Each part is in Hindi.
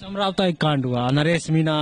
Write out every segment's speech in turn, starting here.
समरावता एक कांड हुआ, नरेश मीणा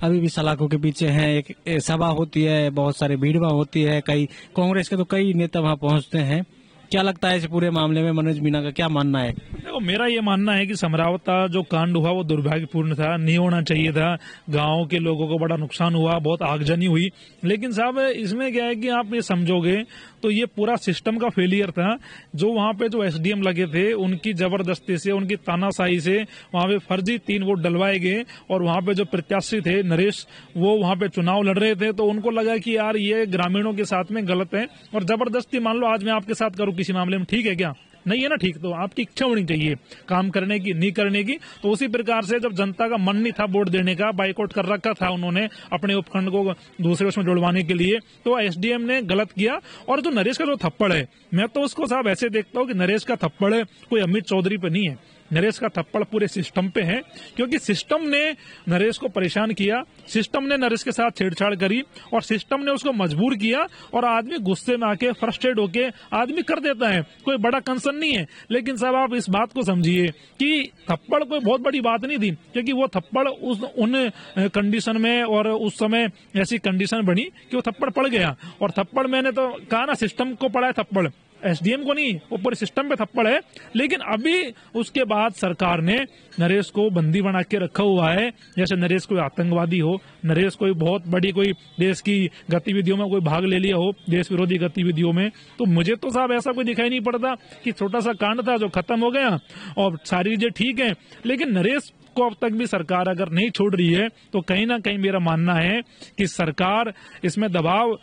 अभी भी सलाखों के पीछे हैं। एक सभा होती है, बहुत सारी भीड़ होती है, कई कांग्रेस के तो कई नेता वहां पहुंचते हैं। क्या लगता है इस पूरे मामले में मनोज मीणा का क्या मानना है? देखो, मेरा ये मानना है कि समरावता जो कांड हुआ वो दुर्भाग्यपूर्ण था, नहीं होना चाहिए था। गांव के लोगों को बड़ा नुकसान हुआ, बहुत आगजनी हुई। लेकिन साहब इसमें क्या है कि आप ये समझोगे तो ये पूरा सिस्टम का फेलियर था। जो वहां पे जो एसडीएम लगे थे उनकी जबरदस्ती से, उनकी तानाशाही से वहां पे फर्जी 3 वोट डलवाए गए। और वहां पे जो प्रत्याशी थे नरेश, वो वहां पे चुनाव लड़ रहे थे, तो उनको लगा कि यार ये ग्रामीणों के साथ में गलत है। और जबरदस्ती, मान लो आज मैं आपके साथ करूं किसी मामले में, ठीक है क्या? नहीं है ना ठीक। तो आपकी इच्छा होनी चाहिए काम करने की, नहीं करने की। तो उसी प्रकार से जब जनता का मन नहीं था वोट देने का, बाइकआउट कर रखा था उन्होंने अपने उपखंड को दूसरे उसमें जुड़वाने के लिए, तो एसडीएम ने गलत किया। और जो नरेश का जो थप्पड़ है, मैं तो उसको साहब ऐसे देखता हूँ कि नरेश का थप्पड़ कोई अमित चौधरी पे नहीं है, नरेश का थप्पड़ पूरे सिस्टम पे है। क्योंकि सिस्टम ने नरेश को परेशान किया, सिस्टम ने नरेश के साथ छेड़छाड़ करी और सिस्टम ने उसको मजबूर किया। और आदमी गुस्से में आके, फ्रस्ट्रेट होके आदमी कर देता है, कोई बड़ा कंसर्न नहीं है। लेकिन साहब आप इस बात को समझिए कि थप्पड़ कोई बहुत बड़ी बात नहीं थी, क्योंकि वो थप्पड़ उन कंडीशन में और उस समय ऐसी कंडीशन बनी कि वो थप्पड़ पड़ गया। और थप्पड़, मैंने तो कहा ना, सिस्टम को पड़ा है थप्पड़, एसडीएम को नहीं, वो पूरे सिस्टम पे थप्पड़ है। लेकिन अभी उसके बाद सरकार ने नरेश को बंदी बना के रखा हुआ है, जैसे नरेश कोई आतंकवादी हो, नरेश कोई बहुत बड़ी कोई देश की गतिविधियों में कोई भाग ले लिया हो, देश विरोधी गतिविधियों में। तो मुझे तो साहब ऐसा कोई दिखाई नहीं पड़ता कि छोटा सा कांड था जो खत्म हो गया और सारी चीजें ठीक है। लेकिन नरेश को अब तक भी सरकार अगर नहीं छोड़ रही है, तो कहीं ना कहीं मेरा मानना है कि सरकार इसमें दबाव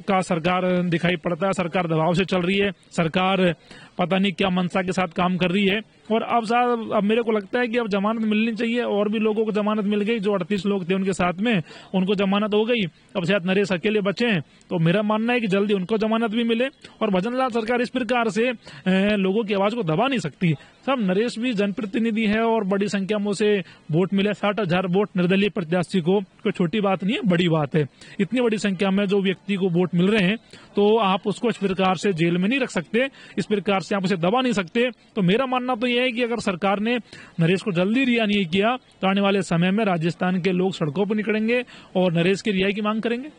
का सरकार दिखाई पड़ता है। सरकार दबाव से चल रही है, सरकार पता नहीं क्या मंशा के साथ काम कर रही है। और अब साहब, अब मेरे को लगता है कि अब जमानत मिलनी चाहिए। और भी लोगों को जमानत मिल गई, जो 38 लोग थे उनके साथ में, उनको जमानत हो गई। अब शायद नरेश अकेले बचे हैं, तो मेरा मानना है कि जल्दी उनको जमानत भी मिले। और भजनलाल सरकार इस प्रकार से लोगों की आवाज को दबा नहीं सकती। सब नरेश भी जनप्रतिनिधि है और बड़ी संख्या में उसे वोट मिले, 60,000 वोट निर्दलीय प्रत्याशी को, कोई छोटी बात नहीं है, बड़ी बात है। इतनी बड़ी संख्या में जो व्यक्ति को वोट मिल रहे हैं, तो आप उसको इस प्रकार से जेल में नहीं रख सकते, इस प्रकार से आप उसे दबा नहीं सकते। तो मेरा मानना तो यह है कि अगर सरकार ने नरेश को जल्दी रिहा नहीं किया, तो आने वाले समय में राजस्थान के लोग सड़कों पर निकलेंगे और नरेश की रिहाई की मांग करेंगे।